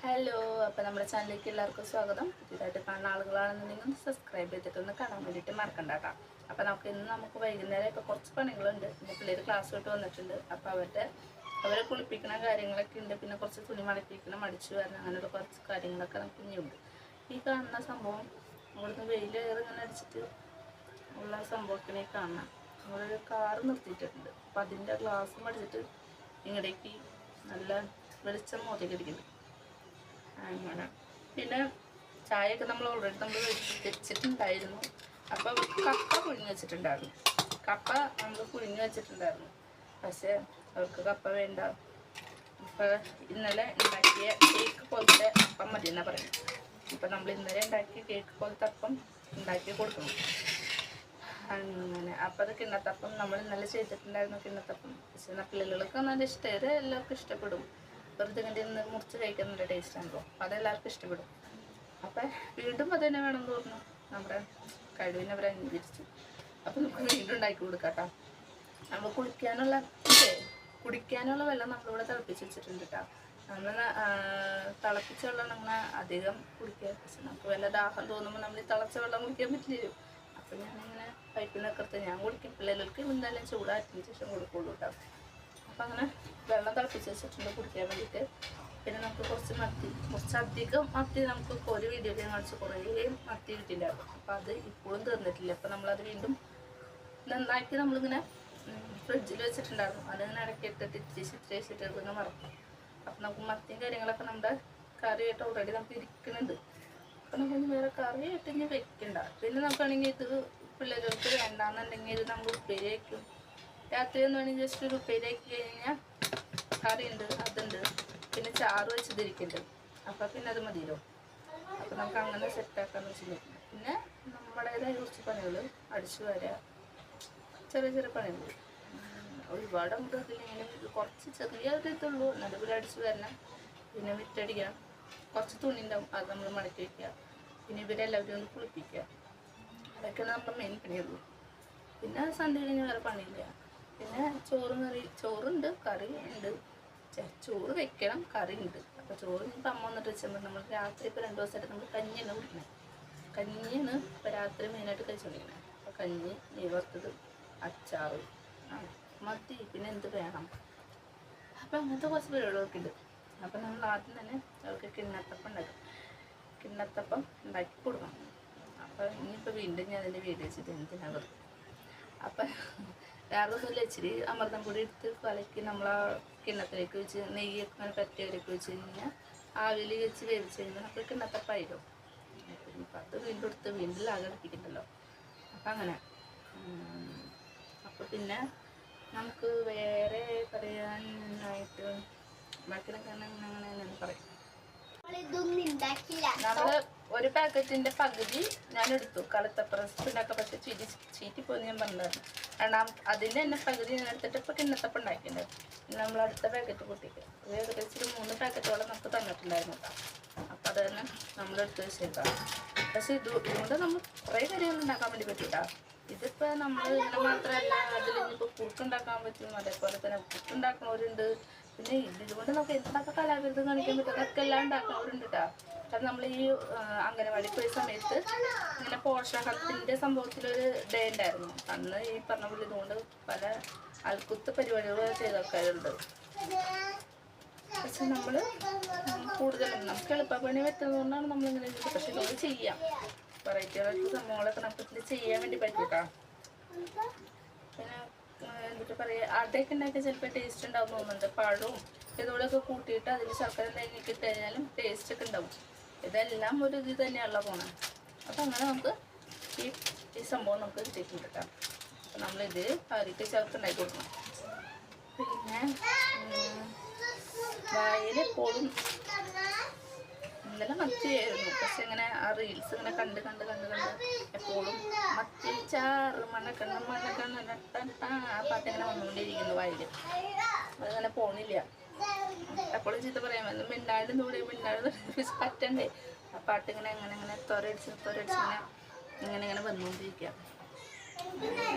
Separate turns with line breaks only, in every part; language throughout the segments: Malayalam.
ഹലോ, അപ്പോൾ നമ്മുടെ ചാനലിലേക്ക് എല്ലാവർക്കും സ്വാഗതം. പുതിയതായിട്ട് കാണുന്ന ആളുകളാണെന്നുണ്ടെങ്കിൽ സബ്സ്ക്രൈബ് ചെയ്തിട്ടൊന്ന് കാണാൻ വേണ്ടിയിട്ട് മറക്കണ്ട കേട്ടോ. അപ്പോൾ നമുക്ക് വൈകുന്നേരം ഇപ്പോൾ കുറച്ച് പണികളുണ്ട്. പിന്നെ പിള്ളേർ ക്ലാസ് വിട്ട് വന്നിട്ടുണ്ട്. അപ്പോൾ അവരെ കുളിപ്പിക്കുന്ന കാര്യങ്ങളൊക്കെ ഉണ്ട്. പിന്നെ കുറച്ച് തുണി മടക്കിക്കണം, മടിച്ചു വരണം, അങ്ങനെയുള്ള കുറച്ച് കാര്യങ്ങളൊക്കെ നമുക്ക് ഇനിയുണ്ട്. ഈ കാണുന്ന സംഭവം ഇവിടുന്ന് വെയിലേറെ ഇങ്ങനെ അടിച്ചിട്ട് ഉള്ള സംഭവത്തിനെ കാണാം. നമ്മളൊരു കാറ് നിർത്തിയിട്ടുണ്ട്. അപ്പോൾ അതിൻ്റെ ഗ്ലാസ് മടിച്ചിട്ട് ഇങ്ങടേക്ക് നല്ല വെളിച്ചം മോത്തേക്ക് അടിക്കുന്നുണ്ട്. അങ്ങനെ പിന്നെ ചായയൊക്കെ നമ്മൾ വെച്ചിട്ടുണ്ടായിരുന്നു. അപ്പോൾ കപ്പ പുഴുങ്ങി വെച്ചിട്ടുണ്ടായിരുന്നു. നമ്മൾ പുഴുങ്ങി വെച്ചിട്ടുണ്ടായിരുന്നു. പക്ഷേ അവർക്ക് കപ്പ വേണ്ട. ഇപ്പോൾ ഇന്നലെ ഉണ്ടാക്കിയ കേക്ക് പോലത്തെ അപ്പം മതി എന്നാണ് പറയുന്നത്. ഇപ്പം നമ്മൾ ഇന്നലെ ഉണ്ടാക്കിയ കേക്ക് പോലത്തെ അപ്പം ഉണ്ടാക്കി കൊടുക്കണം. അങ്ങനെ അപ്പോൾ അത് കിണ്ണത്തപ്പം നമ്മൾ ഇന്നലെ ചെയ്തിട്ടുണ്ടായിരുന്നു. കിണ്ണത്തപ്പം പക്ഷേ പിള്ളേർക്ക് നല്ല ഇഷ്ടം, എല്ലാവർക്കും ഇഷ്ടപ്പെടും. വെറുതെ ഇങ്ങനെ നിന്ന് മുറിച്ച് കഴിക്കാൻ നല്ല ടേസ്റ്റ് ആണല്ലോ. അപ്പോൾ അതെല്ലാവർക്കും ഇഷ്ടപ്പെടും. അപ്പം വീണ്ടും അത് തന്നെ വേണം തോന്നുന്നു. നമ്മുടെ കഴിവിനെ അവർ അംഗീകരിച്ചു. അപ്പം നമുക്ക് വീണ്ടും ഉണ്ടാക്കി കൊടുക്കാം കേട്ടോ. നമ്മൾ കുടിക്കാനുള്ള വെള്ളം നമ്മളിവിടെ തിളപ്പിച്ച് വെച്ചിട്ടുണ്ട് കേട്ടോ. നമ്മൾ തിളപ്പിച്ച വെള്ളം അങ്ങനെ അധികം കുടിക്കുക. പക്ഷെ നമുക്ക് വല്ല ദാഹം തോന്നുമ്പോൾ നമ്മൾ ഈ തിളച്ച വെള്ളം കുടിക്കാൻ പറ്റില്ലല്ലോ. അപ്പം ഞാനിങ്ങനെ പൈപ്പിനൊക്കെ എടുത്ത് ഞാൻ കുടിക്കും. പിള്ളേർക്ക് എന്തായാലും ചൂടാക്കിയതിന് ശേഷം കൊടുക്കുള്ളൂ കേട്ടോ. അപ്പം അങ്ങനെ വെള്ളം തിളപ്പിച്ച് വെച്ചിട്ടുണ്ട് കുടിക്കാൻ വേണ്ടിയിട്ട്. പിന്നെ നമുക്ക് കുറച്ചധികം മത്തി നമുക്ക് ഒരു വീഡിയോയിൽ കാണിച്ച് കുറേ മത്തി കിട്ടിയിട്ടുണ്ടായിരുന്നു. അപ്പോൾ അത് ഇപ്പോഴും തീർന്നിട്ടില്ല. അപ്പോൾ നമ്മളത് വീണ്ടും നന്നാക്കി നമ്മളിങ്ങനെ ഫ്രിഡ്ജിൽ വെച്ചിട്ടുണ്ടായിരുന്നു. അതിങ്ങനെ ഇടയ്ക്കിട്ടിട്ട് ഇത്തിരിച്ചിട്ട് ഇങ്ങനെ മറക്കും. അപ്പം നമുക്ക് മത്തിയും കാര്യങ്ങളൊക്കെ നമ്മുടെ കറിയായിട്ട് ഓൾറെഡി നമുക്ക് ഇരിക്കുന്നുണ്ട്. അപ്പം നമുക്ക് വേറെ കറിയായിട്ട് ഇനി വെക്കണ്ട. പിന്നെ നമുക്കാണെങ്കിൽ ഇത് പിള്ളേർക്ക് വേണ്ടാന്നുണ്ടെങ്കിൽ ഇത് നമ്മൾ ഉപ്പേരി വയ്ക്കും. രാത്രി എന്ന് വേണമെങ്കിൽ ജസ്റ്റ് ഒരു ഉപ്പേരിയാക്കി കഴിഞ്ഞാൽ കറിയുണ്ട്, അതുണ്ട്, പിന്നെ ചാറ് വെച്ചതിരിക്കുന്നുണ്ട്. അപ്പം പിന്നെ അത് മതിയല്ലോ. അപ്പം നമുക്ക് അങ്ങനെ സെറ്റാക്കാന്ന് വെച്ചിട്ടുണ്ടെങ്കിൽ പിന്നെ നമ്മുടേതായ കുറച്ച് പണികൾ അടിച്ചു വരിക, ചെറിയ പണികൾ ഒരുപാട് നമുക്ക് അതിലിങ്ങനെ കുറച്ച് ചെറിയൊരു ഇതുള്ളൂ. നടുവിൽ അടിച്ചു വരണം, പിന്നെ വിറ്റടിക്കണം, കുറച്ച് തുണി ഉണ്ടാവും, അത് നമ്മൾ മടക്കി വയ്ക്കുക, പിന്നെ ഇവരെല്ലാവരും ഒന്ന് കുളിപ്പിക്കുക. അതൊക്കെയാണ് നമ്മുടെ മെയിൻ പണിയുള്ളൂ. പിന്നെ സന്ധ്യ കഴിഞ്ഞ് വേറെ പണിയില്ല. പിന്നെ ചോറുണ്ട്, കറി ഉണ്ട്. ചോറ് വെക്കണം, കറി ഉണ്ട്. അപ്പോൾ ചോറ് ഇപ്പം അമ്മ വന്നിട്ട് വെച്ചാൽ നമ്മൾ രാത്രി ഇപ്പോൾ 2 ദിവസമായിട്ട് നമ്മൾ കഞ്ഞിയാണ് കുടിക്കുന്നത്. കഞ്ഞിയാണ് ഇപ്പോൾ രാത്രി മെയിനായിട്ട് കഴിച്ചുകൊണ്ടിരിക്കുന്നത്. അപ്പോൾ കഞ്ഞി, മീൻ വറുത്തത്, അച്ചാറ്, മത്തി, പിന്നെ എന്ത് വേണം. അപ്പം അങ്ങനത്തെ കുറച്ച് പരിപാടികളൊക്കെ ഉണ്ട്. അപ്പം നമ്മൾ ആദ്യം തന്നെ അവർക്ക് കിണ്ണത്തപ്പം ഉണ്ടാക്കി കൊടുക്കണം. അപ്പോൾ ഇനിയിപ്പോൾ വീണ്ടും ഞാൻ അതിൻ്റെ വീഡിയോ വെച്ചിട്ട് എന്തിനാണ് വെറുതെ. അപ്പം വേറെ ഒന്നുമില്ല, ഇച്ചിരി അമൃതം പൊടി എടുത്ത് കലക്കി നമ്മൾ ആ കിണ്ണത്തിലേക്ക് വെച്ച് നെയ്യൊക്കെ അങ്ങനെ പറ്റിയവരൊക്കെ വെച്ച് കഴിഞ്ഞാൽ ആവിയിൽ വെച്ച് വേവിച്ച് കഴിഞ്ഞാൽ നമുക്ക് കിണ്ണത്തപ്പായില്ലോ. ഇപ്പം അത് വീണ്ടും എടുത്ത് വീണ്ടും ലാഗടിപ്പിക്കണ്ടല്ലോ. അപ്പം അങ്ങനെ. അപ്പോൾ പിന്നെ നമുക്ക് വേറെ പറയാനായിട്ട് ബാക്കിയൊക്കെ അങ്ങനെ പറയും. നമ്മള് ഒരു പാക്കറ്റിന്റെ പകുതി ഞാൻ എടുത്തു കലത്തപ്പം ഉണ്ടാക്കാം. പക്ഷെ ചീറ്റിപ്പോയി ഞാൻ പറഞ്ഞായിരുന്നു. അതിൻ്റെ തന്നെ പകുതി ഞാൻ എടുത്തിട്ട് ഇപ്പം കിണ്ണത്തപ്പം ഉണ്ടാക്കിയിട്ടുണ്ടായിരുന്നു. പിന്നെ നമ്മൾ അടുത്ത പാക്കറ്റ് പൊട്ടിക്കുക. ഏകദേശം 3 പാക്കറ്റോളം നമുക്ക് തന്നിട്ടുണ്ടായിരുന്നു കേട്ടോ. അപ്പം അത് തന്നെ നമ്മളെടുത്ത് വെച്ചേക്കാം. പക്ഷെ ഇതുകൊണ്ട് നമ്മൾ കുറേ കാര്യങ്ങൾ ഉണ്ടാക്കാൻ വേണ്ടി പറ്റിയിട്ടാ. ഇതിപ്പോൾ നമ്മൾ ഇങ്ങനെ മാത്രമല്ല, അതിൽ ഇനിയിപ്പോൾ കുറുക്കുണ്ടാക്കാൻ പറ്റും, അതേപോലെ തന്നെ പുട്ടുണ്ടാക്കുന്നവരുണ്ട്. പിന്നെ ഇതുകൊണ്ട് നമുക്ക് എന്തൊക്കെ കലാവിരുദ്ധം കാണിക്കാൻ പറ്റും അതൊക്കെ എല്ലാം ഉണ്ടാക്കുന്നവരുണ്ട് കേട്ടോ. കാരണം നമ്മൾ ഈ അംഗനവാടി പോയ സമയത്ത് ഇങ്ങനെ പോഷകത്തിൻ്റെ സംഭവത്തിലൊരു ഡേ ഉണ്ടായിരുന്നു. അന്ന് ഈ പറഞ്ഞ പോലെ ഇതുകൊണ്ട് പല അൽക്കുത്ത് പരിപാടികൾ ചെയ്ത ആൾക്കാരുണ്ട്. പക്ഷെ നമ്മൾ കൂടുതലും നമുക്ക് എളുപ്പപ്പണി പറ്റുന്നതുകൊണ്ടാണ് നമ്മളിങ്ങനെ ചെയ്തത്. പക്ഷെ ഇതുകൊണ്ട് ചെയ്യാം, വെറൈറ്റികളായിട്ട് സംഭവങ്ങളൊക്കെ നമുക്ക് ചെയ്യാൻ വേണ്ടി പറ്റും കേട്ടോ. പിന്നെ എന്നിട്ട് പറയുക, അടയൊക്കെ ഉണ്ടാക്കിയാൽ ചിലപ്പോൾ ടേസ്റ്റ് ഉണ്ടാവും തോന്നുന്നുണ്ട്. പഴവും ഇതുകൂടെയൊക്കെ കൂട്ടിയിട്ട് അതിൽ ശർക്കര തേങ്ങയൊക്കെ ഇട്ട് കഴിഞ്ഞാലും ടേസ്റ്റൊക്കെ ഉണ്ടാവും. ഇതെല്ലാം ഒരു ഇത് തന്നെയാണല്ലോ പോകണം. അപ്പം അങ്ങനെ നമുക്ക് ഈ സംഭവം നമുക്ക് കിട്ടിയിട്ടുണ്ട് കേട്ടോ. അപ്പം നമ്മളിത് കറിക്ക് ചേർത്തുണ്ടാക്കി കൊടുക്കണം. പിന്നെ വായലെപ്പോഴും ഇന്നലെ മത്തിയായിരുന്നു. പക്ഷെ ഇങ്ങനെ ആ റീൽസ് ഇങ്ങനെ കണ്ട് എപ്പോഴും മത്തി ചാറ് മണക്കണ്ണ ആ പാട്ടിങ്ങനെ വന്നുകൊണ്ടിരിക്കുന്നു വായിൽ. അതങ്ങനെ പോണില്ല. എപ്പോഴും ചീത്ത പറയാൻ വന്നു മിണ്ടാടും കൂടെ പറ്റണ്ടേ. ആ പാട്ടിങ്ങനെ അങ്ങനെ തൊരടിച്ച് ഇങ്ങനെ വന്നുകൊണ്ടിരിക്കുക.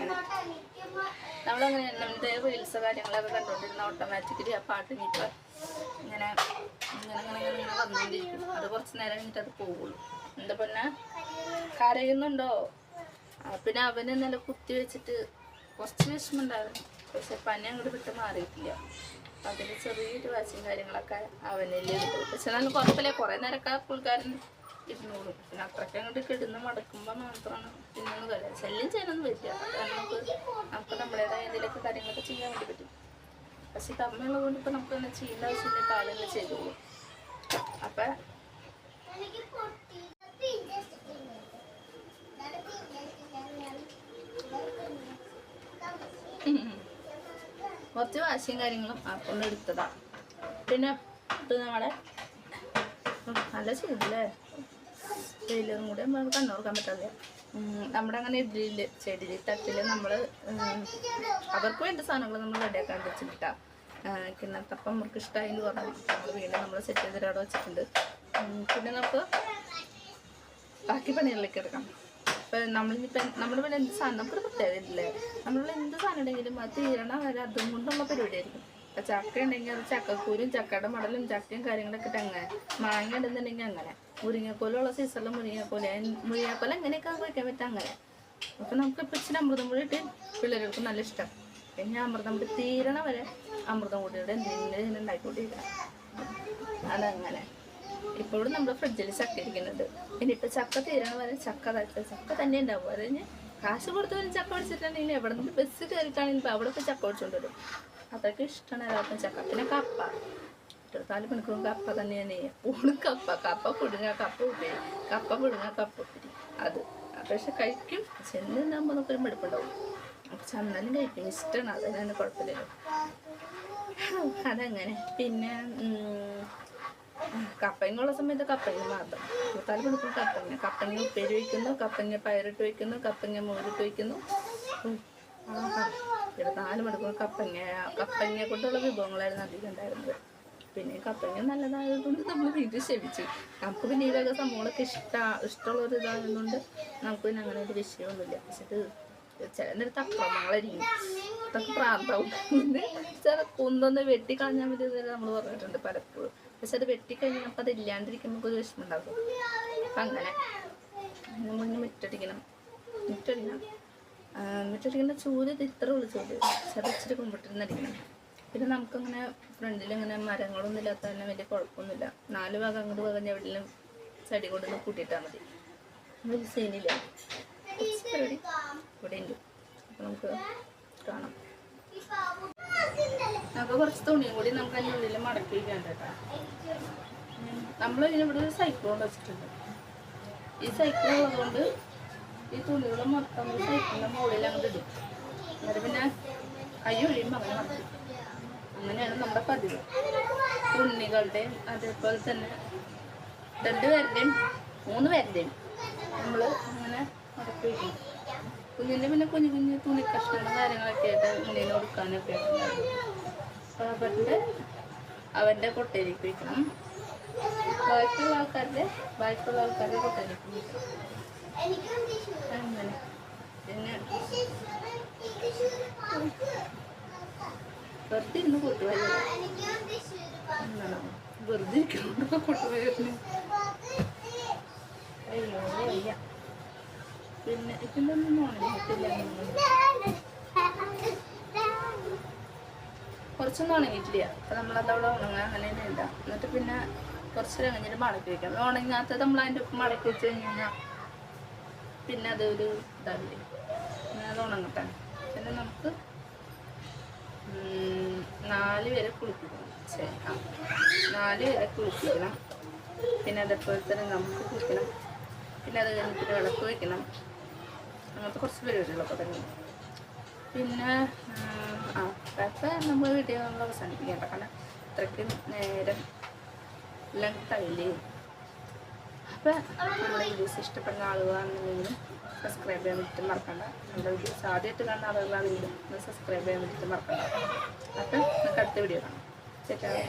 നമ്മളങ്ങനെ നമ്മുടെ റീൽസ് കാര്യങ്ങളൊക്കെ കണ്ടുകൊണ്ടിരുന്ന ഓട്ടോമാറ്റിക്കലി ആ പാട്ടിനിപ്പോൾ ഇങ്ങനെ വന്നുകൊണ്ടിരിക്കും. അത് കുറച്ച് നേരം കഴിഞ്ഞിട്ട് അത് പോവുള്ളൂ. എന്താ പിന്നെ കരയുന്നുണ്ടോ? പിന്നെ അവന് ഇന്നലെ കുത്തി വെച്ചിട്ട് കുറച്ച് വിഷമമുണ്ടായിരുന്നു. പക്ഷെ പനി അങ്ങോട്ട് വിട്ട് മാറിയിട്ടില്ല. അപ്പം അതിൻ്റെ ചെറിയൊരു വാശിയും കാര്യങ്ങളൊക്കെ അവനിൽ എടുക്കും. പക്ഷെ നല്ല കുഴപ്പമില്ല, കുറേ നേരമൊക്കെ പുള്ളിക്കാരൻ ഇരുന്നോളും. പിന്നെ അത്രയ്ക്ക് അങ്ങോട്ട് കിടന്ന് മടക്കുമ്പോൾ മാത്രമാണ് പിന്നെ ഒന്ന് കരയുക. ശല്യം ചെയ്യാനൊന്നും പറ്റില്ല. കാരണം നമുക്ക് നമ്മുടേതായ എന്തെങ്കിലുമൊക്കെ കാര്യങ്ങളൊക്കെ ചെയ്യാൻ വേണ്ടി പറ്റും. പക്ഷെ ഇത് അമ്മയുള്ളത് കൊണ്ട് ഇപ്പം നമുക്ക് തന്നെ ചെയ്യേണ്ട ആവശ്യമില്ല, കാലങ്ങൾ ചെയ്തോളൂ. അപ്പം കുറച്ച് വാശിയും കാര്യങ്ങളും കൊണ്ട് എടുത്തതാണ്. പിന്നെ ഇത് നമ്മളെ നല്ല ചെയ്തില്ലേ, വെയിലും കൂടെ നമ്മൾ കണ്ണോർക്കാൻ പറ്റാതെ നമ്മുടെ അങ്ങനെ ഇഡ്ഡലിയിൽ ചെടിയിൽ തട്ടിൽ നമ്മൾ അവർക്ക് വേണ്ട സാധനങ്ങൾ നമ്മൾ റെഡിയാക്കാൻ വെച്ചിട്ടാണ്. കിണ്ണത്തപ്പം അവർക്ക് ഇഷ്ടമായി എന്ന് പറഞ്ഞു നമ്മൾ വീണ്ടും നമ്മൾ സെറ്റ് ചെയ്തിട്ട് അവിടെ വെച്ചിട്ടുണ്ട്. പിന്നെ നമുക്ക് ബാക്കി പണികളിലേക്ക് എടുക്കാം. ഇപ്പം നമ്മൾ പിന്നെ എന്ത് സാധനം നമുക്കൊരു പ്രത്യേകത ഇല്ലേ, നമ്മൾ എന്ത് സാധനം ഉണ്ടെങ്കിലും അത് തീരണ വരെ അതും കൊണ്ടുള്ള പരിപാടിയായിരിക്കും. അപ്പം ചക്ക ഉണ്ടെങ്കിൽ അത് ചക്കക്കൂരും ചക്കയുടെ മടലും ചക്കയും കാര്യങ്ങളൊക്കെ ഇട്ട് അങ്ങനെ, മാങ്ങ ഉണ്ടെന്നുണ്ടെങ്കിൽ അങ്ങനെ, മുരിങ്ങക്കോലുള്ള സീസണിൽ മുരിങ്ങക്കോല എങ്ങനെയൊക്കെ കഴിക്കാൻ പറ്റുക അങ്ങനെ. അപ്പം നമുക്ക് ഇപ്പം ഇച്ചിരി അമൃതം പൊടി ഇട്ട് പിള്ളേർക്ക് നല്ല ഇഷ്ടം. പിന്നെ അമൃതം പൊടി തീരണ വരെ അമൃതം പൊടിയുടെ എന്തെങ്കിലും ഇങ്ങനെ ഉണ്ടാക്കിക്കൊണ്ടിരിക്കണം. അതങ്ങനെ ഇപ്പോഴും നമ്മുടെ ഫ്രിഡ്ജിൽ ചക്ക ഇരിക്കുന്നുണ്ട്. പിന്നെ ഇപ്പം ചക്ക തീരണ വരെ ചക്ക തന്നെ ഉണ്ടാവും. അത് കഴിഞ്ഞ് കാശ് കൊടുത്ത് വരെ ചക്ക പിടിച്ചിട്ടുണ്ടെങ്കിൽ എവിടെ നിന്ന് ബസ് കയറിയിട്ടാണെങ്കിൽ ഇപ്പം അവിടെ പോയി ചക്ക പിടിച്ചുകൊണ്ട് വരും. അതൊക്കെ ഇഷ്ടമാണ് എല്ലാവർക്കും ചക്ക. പിന്നെ കപ്പ 24 മണിക്കൂറും കപ്പ തന്നെയാണ്. കപ്പ പുഴുങ്ങ കപ്പ ഉപ്പേരി, കപ്പ പുഴുങ്ങ കപ്പ ഉപ്പേരി അത്. പക്ഷെ കഴിക്കും, ചെന്നുണ്ടാകുമ്പോൾ നമുക്കൊരു മെടുപ്പുണ്ടാവും. അപ്പം ചെന്നാലും കഴിക്കും, ഇഷ്ടമാണ്. അതിന് കുഴപ്പമില്ലല്ലോ. അതങ്ങനെ. പിന്നെ കപ്പങ്ങുള്ള സമയത്ത് കപ്പങ്ങ മാത്രം 24 മണിക്കൂർ കപ്പങ്ങ ഉപ്പേരി വയ്ക്കുന്നു, കപ്പങ്ങ പയറിട്ട് വയ്ക്കുന്നു, കപ്പങ്ങ മോരിട്ട് വയ്ക്കുന്നു. 24 മണിക്കൂർ കപ്പങ്ങ കൊണ്ടുള്ള വിഭവങ്ങളായിരുന്നു അധികം ഉണ്ടായിരുന്നത്. പിന്നെ കപ്പങ്ങ നല്ലതായതുകൊണ്ട് നമ്മൾ വീട്ടിൽ ക്ഷമിച്ചു. നമുക്ക് പിന്നെ ഈ വക സംഭവങ്ങളൊക്കെ ഇഷ്ടമുള്ളൊരു ഇതായതുകൊണ്ട് നമുക്ക് പിന്നെ അങ്ങനെ ഒരു വിഷയമൊന്നുമില്ല. പക്ഷെ ഇത് ചില നേരത്തെ അക്രമങ്ങളായിരിക്കും, അതൊക്കെ പ്രാന്താവും. പിന്നെ ചില കുന്തൊന്ന് വെട്ടിക്കളഞ്ഞാൽ മതി നമ്മൾ പറഞ്ഞിട്ടുണ്ട് പലപ്പോഴും. പക്ഷെ അത് വെട്ടിക്കഴിഞ്ഞാൽ നമുക്ക് അത് ഇല്ലാണ്ടിരിക്കുമ്പോൾ ഒരു വിഷമം ഉണ്ടാകും. അപ്പം അങ്ങനെ നമ്മളിങ്ങനെ മുറ്റടിക്കണം. ചൂല് ഇത്ര ഉള്ളു ചൂല്, ഇച്ചിരി കുമ്പിട്ടിരുന്നടിക്കണം. പിന്നെ നമുക്കങ്ങനെ ഫ്രണ്ടിലിങ്ങനെ മരങ്ങളൊന്നും ഇല്ലാത്ത തന്നെ വലിയ കുഴപ്പമൊന്നുമില്ല. 4 ഭാഗം അങ്ങോട്ട് ഭാഗം എവിടെയെങ്കിലും ചെടി കൊണ്ടൊന്ന് കൂട്ടിയിട്ടാൽ മതി. വലിയ സീനില്ല. കുറച്ച് പരിപാടി ഇവിടെ ഉണ്ട്. അപ്പം നമുക്ക് കാണാം. നമുക്ക് കുറച്ച് തുണിയും കൂടി നമുക്ക് അതിൻ്റെ ഉള്ളിൽ മടക്കി വയ്ക്കാൻ കേട്ടോ. നമ്മളിവിടെ ഒരു സൈക്കിൾ കൊണ്ട് വെച്ചിട്ടുണ്ട്. ഈ സൈക്കിൾ ഉള്ളതുകൊണ്ട് ഈ തുണികൾ മൊത്തം സൈക്കിളിൻ്റെ മുകളിൽ അങ്ങോട്ട് ഇടും. എന്നിട്ട് പിന്നെ കൈ ഒഴിയുമ്പോൾ അങ്ങനെ മടക്കി. അങ്ങനെയാണ് നമ്മുടെ പതിവ്. ഉണ്ണികളുടെയും അതേപോലെ തന്നെ 2 പേരുടെയും 3 പേരുടെയും നമ്മൾ അങ്ങനെ മടക്കി വയ്ക്കും. കുഞ്ഞിൻ്റെ പിന്നെ കുഞ്ഞു തുണി കഷ്ണങ്ങളും കാര്യങ്ങളൊക്കെ ആയിട്ട് ഉണ്ണിനെ കൊടുക്കാനൊക്കെ ആയിട്ടുണ്ടായിരുന്നു. അപ്പോൾ അവൻ്റെ കൊട്ടയിലേക്ക് വയ്ക്കണം. ബാക്കിയുള്ള ആൾക്കാരുടെ കൊട്ടയിലേക്ക് വയ്ക്കണം. അങ്ങനെ പിന്നെ വെറുതെ ഇരുന്ന് കൊട്ടുപോയത് വെറുതെ ഇരിക്കുന്നൊക്കെ കൊട്ടുപോയിരുന്നു. അയ്യോ വയ്യ. പിന്നെ ഇപ്പൊന്നും ഉണങ്ങിയിട്ടില്ല, കുറച്ചൊന്നും ഉണങ്ങിയിട്ടില്ല. അപ്പം നമ്മളതവിടെ ഉണങ്ങാൻ അങ്ങനെ തന്നെ ഇടാം. എന്നിട്ട് പിന്നെ കുറച്ച് കഴിഞ്ഞിട്ട് മടക്കി വയ്ക്കാം. ഉണങ്ങാത്തത് നമ്മൾ അതിൻ്റെ ഒപ്പം മടക്കി വെച്ച് കഴിഞ്ഞാൽ പിന്നെ അതൊരു ഇതാവില്ലേ. പിന്നെ അത് ഉണങ്ങട്ടെ. പിന്നെ നമുക്ക് 4 പേരെ കുളിപ്പിക്കണം. 4 പേരെ കുളിപ്പിക്കണം. പിന്നെ അതേപോലെ തന്നെ നമുക്ക് കുളിക്കണം. പിന്നെ അത് കഴിഞ്ഞിട്ട് വിളക്ക് വയ്ക്കണം. അങ്ങനത്തെ കുറച്ച് പരിപാടികളൊക്കെ തന്നെ. പിന്നെ അപ്പം നമ്മൾ വീഡിയോ നമ്മൾ അവസാനിപ്പിക്കേണ്ട. കാരണം ഇത്രയ്ക്ക് നേരം എല്ലാം തൈല്. അപ്പം നമ്മുടെ വീഡിയോസ് ഇഷ്ടപ്പെടുന്ന ആളുകളാണെന്നുണ്ടെങ്കിലും സബ്സ്ക്രൈബ് ചെയ്യാൻ വേണ്ടിയിട്ട് മറക്കണ്ട. നമ്മുടെ വീഡിയോസ് ആദ്യമായിട്ട് കാണുന്ന ആളുകളാണെങ്കിലും സബ്സ്ക്രൈബ് ചെയ്യാൻ വേണ്ടിയിട്ട് മറക്കണ്ട. അപ്പം നമുക്ക് അടുത്ത വീഡിയോ കാണാം. ശരി.